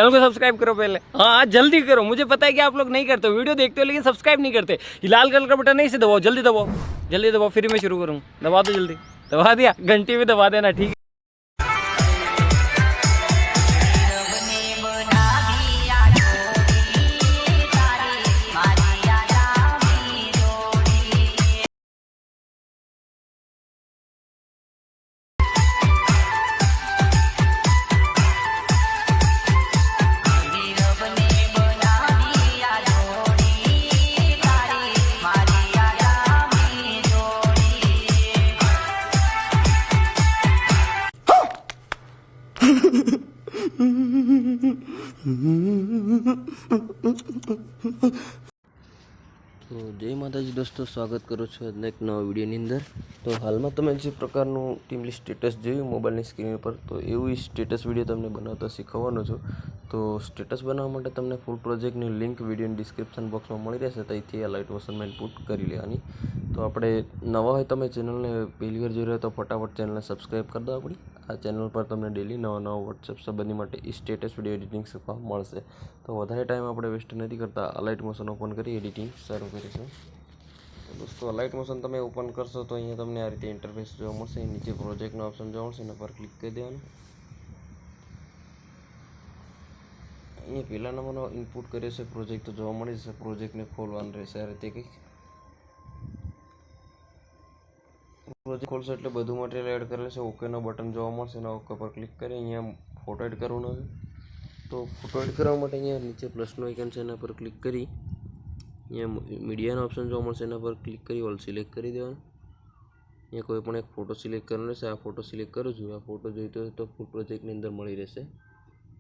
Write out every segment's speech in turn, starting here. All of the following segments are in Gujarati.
चैनल को सब्सक्राइब करो पहले। हाँ जल्दी करो, मुझे पता है कि आप लोग नहीं करते हो, वीडियो देखते हो लेकिन सब्सक्राइब नहीं करते। ये लाल कलर का बटन नहीं, इसे दबाओ, जल्दी दबाओ, जल्दी दबाओ, फिर मैं शुरू करूँ। दबा दो जल्दी, दबा दिया, घंटी भी दबा देना, ठीक है। તો જય માતાજી દોસ્તો, સ્વાગત કરું છું આજના એક નવા વિડીયોની અંદર। તો હાલમાં તમે જે પ્રકારનું ટીમ લિસ્ટ સ્ટેટસ જોયું મોબાઈલની સ્ક્રીન પર, તો એવું સ્ટેટસ વિડીયો તમને બનાવતા શીખવવાનો છું। તો સ્ટેટસ બનાવવા માટે તમને ફૂલ પ્રોજેક્ટની લિંક વિડીયોની ડિસ્ક્રિપ્શન બોક્સમાં મળી રહેશે, ત્યાંથી આ લાઇટ મોશનમાં ઇનપુટ કરી લેવાની। તો આપણે નવા હોય તમે ચેનલને પહેલી વાર જોઈ રહ્યા તો ફટાફટ ચેનલને સબસ્ક્રાઈબ કરી દો આપણી। આ ચેનલ પર તમને ડેલી નવા વોટ્સએપ સંબંધી માટે સ્ટેટસ વિડીયો એડિટિંગ શીખવા મળશે। તો વધારે ટાઈમ આપણે વેસ્ટ નથી કરતા, આ લાઇટ મોશન ઓપન કરી એડિટિંગ શરૂ કરીશું। તો દોસ્તો લાઇટ મોશન તમે ઓપન કરશો તો અહીંયા તમને આ રીતે ઇન્ટરફેસ જોવા મળશે। નીચે પ્રોજેક્ટનો ઓપ્શન જોવા મળશે, એના પર ક્લિક કરી દેવાનું। અહીંયા પહેલા નંબરનો ઇનપુટ કર્યો છે પ્રોજેક્ટ તો જોવા મળી જશે, પ્રોજેક્ટને ખોલવાનું રહેશે આ રીતે કંઈક। પ્રોજેક્ટ ખોલશો એટલે બધું મટીરિયલ એડ કરેલું છે, ઓકેનો બટન જોવા મળશે, એના ઓકે પર ક્લિક કરી અહીંયા ફોટો એડ કરવાનો છે। તો ફોટો એડ કરવા માટે અહીંયા નીચે પ્લસનો આઇકન છે એના પર ક્લિક કરી અહીંયા મીડિયાનો ઓપ્શન જોવા મળશે, એના પર ક્લિક કરી ઓલ સિલેક્ટ કરી દેવાનું। અહીંયા કોઈ પણ એક ફોટો સિલેક્ટ કરવાનો રહેશે, આ ફોટો સિલેક્ટ કરું છું। આ ફોટો જોઈતો હોય તો ફૂલ પ્રોજેક્ટની અંદર મળી રહેશે।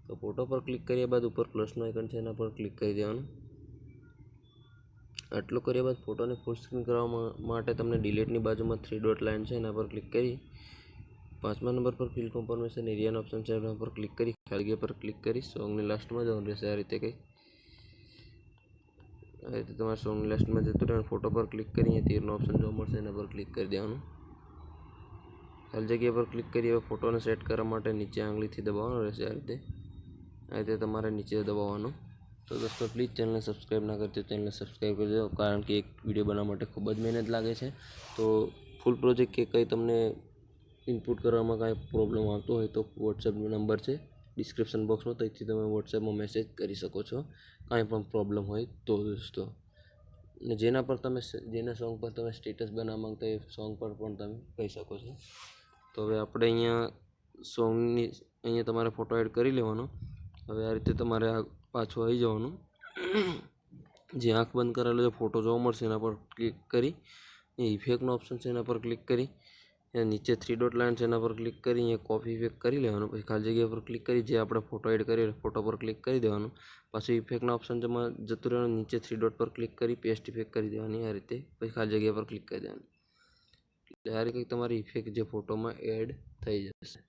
તો ફોટો પર ક્લિક કર્યા બાદ ઉપર પ્લસનો આઇકન છે એના પર ક્લિક કરી દેવાનું। આટલું કર્યા બાદ ફોટોને ફૂલ સ્ક્રીન કરવા માટે તમને ડિલીટની બાજુમાં 3 ડોટ લાઇન છે એના પર ક્લિક કરી 5મા નંબર પર ફિલ કન્ફર્મેશન એરિયાનો ઓપ્શન છે એના પર ક્લિક કરી ખાલી જગ્યા પર ક્લિક કરી સોંગની લાસ્ટમાં જવાનું રહેશે આ રીતે કંઈ। આ રીતે તમારે સોંગની લાસ્ટમાં જતું રહેવાનું, ફોટો પર ક્લિક કરી અહીંયા તીરનો ઓપ્શન જોવા મળશે એના પર ક્લિક કરી દેવાનું। ખાલી જગ્યા પર ક્લિક કરી હવે ફોટોને સેટ કરવા માટે નીચે આંગળીથી દબાવવાનું રહેશે આ રીતે તમારે નીચે દબાવવાનું। તો દોસ્તો પ્લીઝ ચેનલને સબસ્ક્રાઈબ ના કરજો, ચેનલને સબસ્ક્રાઈબ કરી દો, કારણ કે એક વિડીયો બનાવવા માટે ખૂબ જ મહેનત લાગે છે। તો ફૂલ પ્રોજેક્ટ કે કંઈ તમને ઇનપુટ કરવામાં કાંઈ પ્રોબ્લેમ આવતો હોય તો વોટ્સએપનો નંબર છે ડિસ્ક્રિપ્શન બોક્સમાં, ત્યાંથી તમે વોટ્સએપમાં મેસેજ કરી શકો છો કાંઈ પણ પ્રોબ્લેમ હોય તો દોસ્તો। અને જેના સોંગ પર તમે સ્ટેટસ બનાવવા માંગતા હોય એ સોંગ પર પણ તમે કહી શકો છો। તો હવે આપણે અહીંયા તમારે ફોટો એડ કરી લેવાનો। હવે આ રીતે તમારે પાછું આવી જવાનું, જે આંખ બંધ કરેલો જે ફોટો જોવા મળશે એના પર ક્લિક કરી ઇફેક્ટનો ઓપ્શન છે એના પર ક્લિક કરી નીચે 3 ડોટ લાઇન છે એના પર ક્લિક કરી અહીંયા કોપી ઇફેક્ટ કરી લેવાનું। પછી ખાલી જગ્યા પર ક્લિક કરી જે આપણે ફોટો એડ કરીએ ફોટો પર ક્લિક કરી દેવાનું। પાછું ઇફેક્ટના ઓપ્શન જતું રહેવાનું, નીચે 3 ડોટ પર ક્લિક કરી પેસ્ટ ઇફેક્ટ કરી દેવાની આ રીતે, પછી ખાલી જગ્યા પર ક્લિક કરી દેવાનું। એટલે આ રીતે તમારી ઇફેક્ટ જે ફોટોમાં એડ થઈ જશે।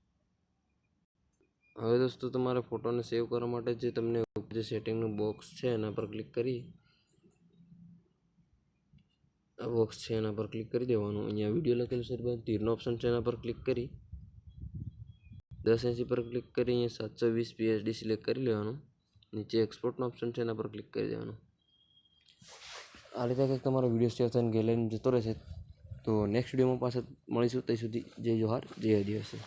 હવે દોસ્તો તમારે ફોટોને સેવ કરવા માટે જે સેટિંગનું બોક્સ છે એના પર ક્લિક કરી આ બોક્સ છે એના પર ક્લિક કરી દેવાનું। અહીંયા વિડીયો લખેલું છે બાદ તીરનો ઓપ્શન છે એના પર ક્લિક કરી 1080 પર ક્લિક કરી અહીંયા 720 PSD સિલેક્ટ કરી લેવાનું। નીચે એક્સપોર્ટનો ઓપ્શન છે એના પર ક્લિક કરી દેવાનું। આ રીતે કંઈક તમારો વિડીયો સેવ થઈને ગેલેરીમાં જતો રહેશે। તો નેક્સ્ટ વિડીયોમાં પાછા મળીશું, ત્યાં સુધી જય જોહાર, જય આદિવાસી।